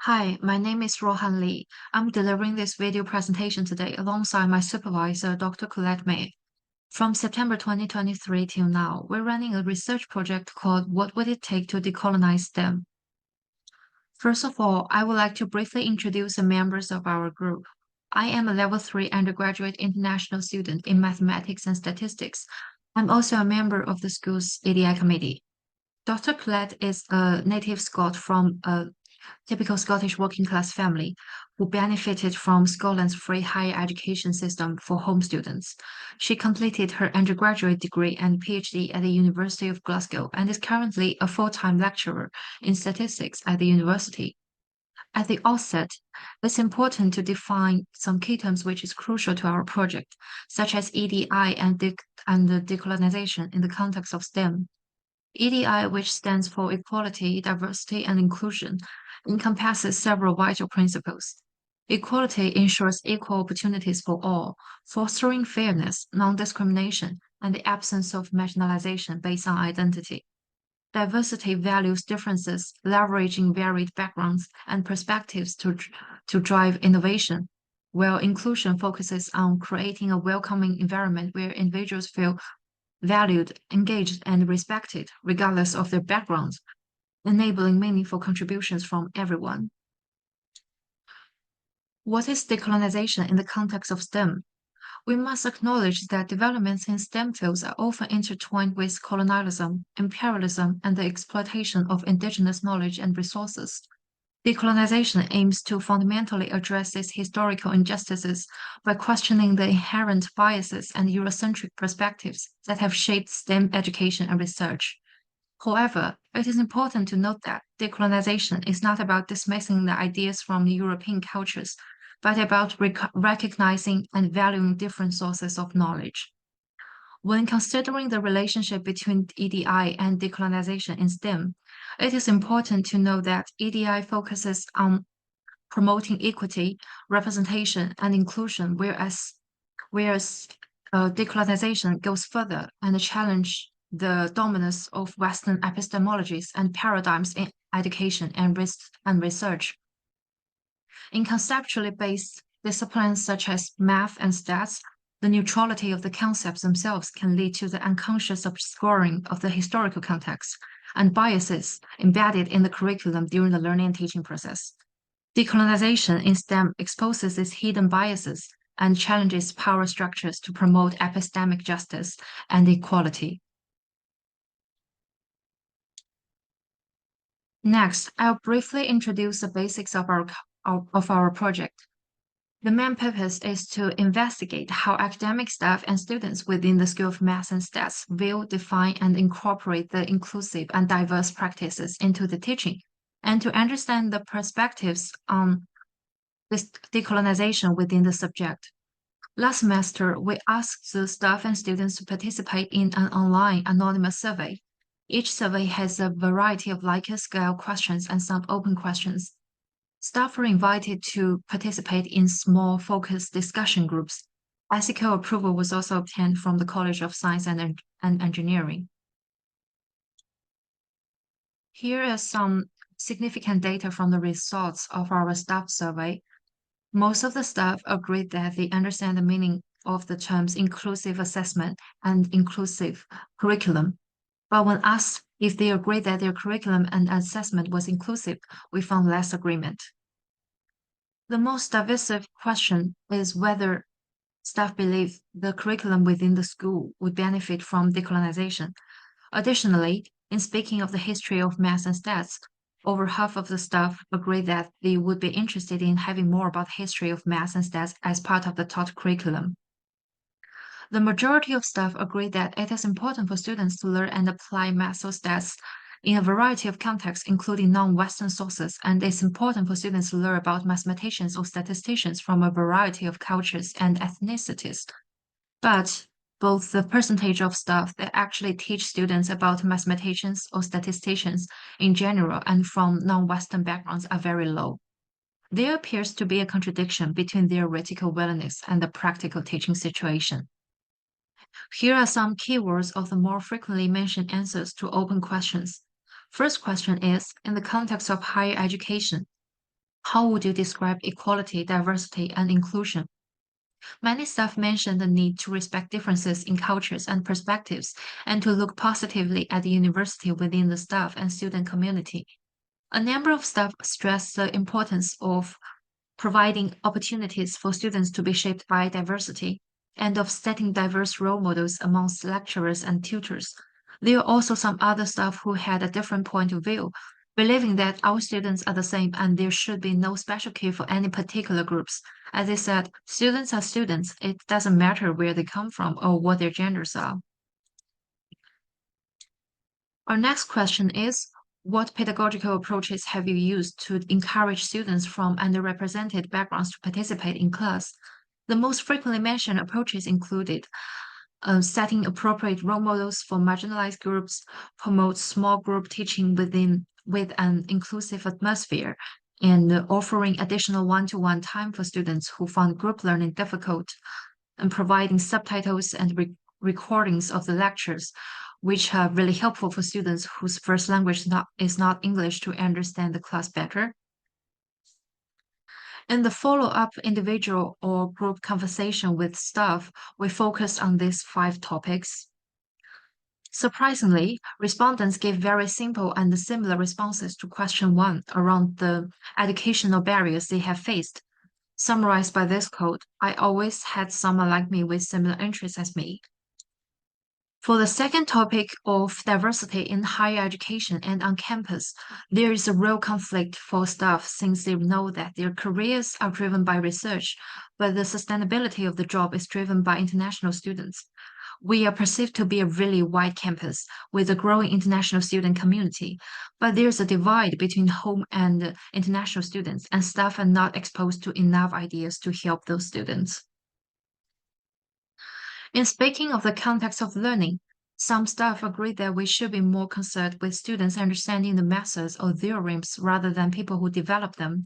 Hi, my name is Ruohan Lee. I'm delivering this video presentation today alongside my supervisor, Dr. Colette Mair. From September 2023 till now, we're running a research project called What Would It Take to Decolonize STEM? First of all, I would like to briefly introduce the members of our group. I am a level 3 undergraduate international student in mathematics and statistics. I'm also a member of the school's EDI committee. Dr. Colette is a native Scot from a typical Scottish working class family who benefited from Scotland's free higher education system for home students. She completed her undergraduate degree and PhD at the University of Glasgow and is currently a full-time lecturer in statistics at the university. At the outset, it's important to define some key terms which is crucial to our project, such as EDI and the decolonization in the context of STEM. EDI, which stands for Equality, Diversity, and Inclusion, encompasses several vital principles. Equality ensures equal opportunities for all, fostering fairness, non-discrimination, and the absence of marginalization based on identity. Diversity values differences, leveraging varied backgrounds and perspectives to drive innovation, while inclusion focuses on creating a welcoming environment where individuals feel valued, engaged, and respected, regardless of their backgrounds, enabling meaningful contributions from everyone. What is decolonization in the context of STEM? We must acknowledge that developments in STEM fields are often intertwined with colonialism, imperialism, and the exploitation of indigenous knowledge and resources. Decolonization aims to fundamentally address these historical injustices by questioning the inherent biases and Eurocentric perspectives that have shaped STEM education and research. However, it is important to note that decolonization is not about dismissing the ideas from European cultures, but about recognizing and valuing different sources of knowledge. When considering the relationship between EDI and decolonization in STEM, it is important to know that EDI focuses on promoting equity, representation, and inclusion, whereas decolonization goes further and challenge the dominance of Western epistemologies and paradigms in education and research. In conceptually based disciplines such as math and stats, the neutrality of the concepts themselves can lead to the unconscious obscuring of the historical context and biases embedded in the curriculum during the learning and teaching process. Decolonization in STEM exposes these hidden biases and challenges power structures to promote epistemic justice and equality. Next, I'll briefly introduce the basics of our project. The main purpose is to investigate how academic staff and students within the School of Math and Stats will define and incorporate the inclusive and diverse practices into the teaching, and to understand the perspectives on this decolonization within the subject. Last semester, we asked the staff and students to participate in an online anonymous survey. Each survey has a variety of Likert scale questions and some open questions. Staff were invited to participate in small focused discussion groups. Ethical approval was also obtained from the College of Science and Engineering. Here are some significant data from the results of our staff survey. Most of the staff agreed that they understand the meaning of the terms inclusive assessment and inclusive curriculum. But when asked if they agreed that their curriculum and assessment was inclusive, we found less agreement. The most divisive question is whether staff believe the curriculum within the school would benefit from decolonization. Additionally, in speaking of the history of math and stats, over half of the staff agree that they would be interested in having more about the history of math and stats as part of the taught curriculum. The majority of staff agree that it is important for students to learn and apply math or stats in a variety of contexts, including non-Western sources, and it's important for students to learn about mathematicians or statisticians from a variety of cultures and ethnicities. But both the percentage of staff that actually teach students about mathematicians or statisticians in general and from non-Western backgrounds are very low. There appears to be a contradiction between theoretical willingness and the practical teaching situation. Here are some keywords of the more frequently mentioned answers to open questions. First question is, in the context of higher education, How would you describe equality, diversity, and inclusion? Many staff mentioned the need to respect differences in cultures and perspectives and to look positively at the university within the staff and student community. A number of staff stressed the importance of providing opportunities for students to be shaped by diversity and of setting diverse role models amongst lecturers and tutors. There are also some other staff who had a different point of view, believing that our students are the same and there should be no special care for any particular groups. As they said, students are students. It doesn't matter where they come from or what their genders are. Our next question is, what pedagogical approaches have you used to encourage students from underrepresented backgrounds to participate in class? The most frequently mentioned approaches included setting appropriate role models for marginalized groups, promote small group teaching with an inclusive atmosphere, and offering additional one-to-one time for students who found group learning difficult, and providing subtitles and recordings of the lectures, which are really helpful for students whose first language is not English to understand the class better. In the follow-up individual or group conversation with staff, we focused on these 5 topics. Surprisingly, respondents gave very simple and similar responses to question 1 around the educational barriers they have faced. Summarized by this quote, I always had someone like me with similar interests as me. For the second topic of diversity in higher education and on campus, there is a real conflict for staff since they know that their careers are driven by research, but the sustainability of the job is driven by international students. We are perceived to be a really wide campus with a growing international student community, but there's a divide between home and international students, and staff are not exposed to enough ideas to help those students. In speaking of the context of learning, some staff agree that we should be more concerned with students understanding the methods or theorems rather than people who develop them.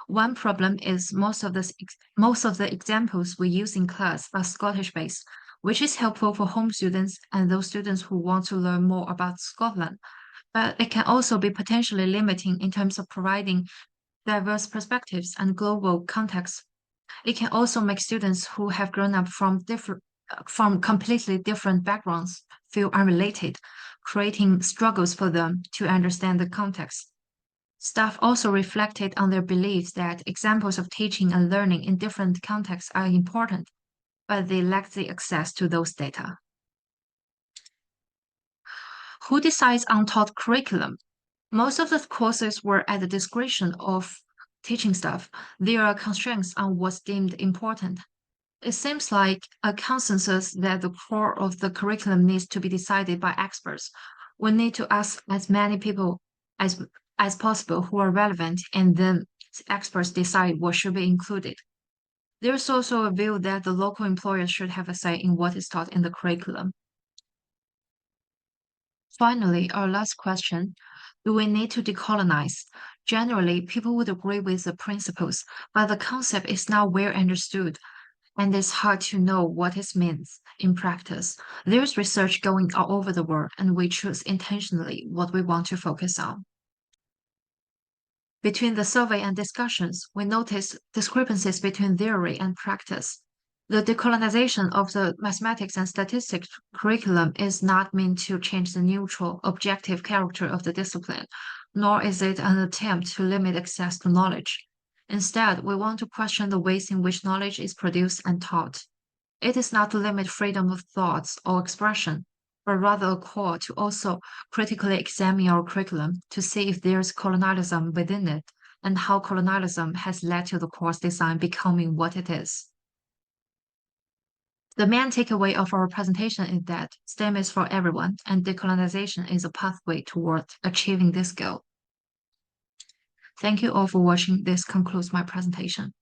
One problem is most of the examples we use in class are Scottish-based, which is helpful for home students and those students who want to learn more about Scotland. But it can also be potentially limiting in terms of providing diverse perspectives and global context. It can also make students who have grown up from completely different backgrounds feel unrelated, creating struggles for them to understand the context. Staff also reflected on their beliefs that examples of teaching and learning in different contexts are important, but they lack the access to those data. Who decides on taught curriculum? Most of the courses were at the discretion of teaching staff. There are constraints on what's deemed important. It seems like a consensus that the core of the curriculum needs to be decided by experts. We need to ask as many people as, as possible who are relevant, and then experts decide what should be included. There's also a view that the local employers should have a say in what is taught in the curriculum. Finally, our last question, do we need to decolonize? Generally, people would agree with the principles, but the concept is not well understood, and it's hard to know what it means in practice. There's research going all over the world, and we choose intentionally what we want to focus on. Between the survey and discussions, we noticed discrepancies between theory and practice. The decolonization of the mathematics and statistics curriculum is not meant to change the neutral, objective character of the discipline, nor is it an attempt to limit access to knowledge. Instead, we want to question the ways in which knowledge is produced and taught. It is not to limit freedom of thoughts or expression, but rather a call to also critically examine our curriculum to see if there's colonialism within it and how colonialism has led to the course design becoming what it is. The main takeaway of our presentation is that STEM is for everyone, and decolonization is a pathway toward achieving this goal. Thank you all for watching. This concludes my presentation.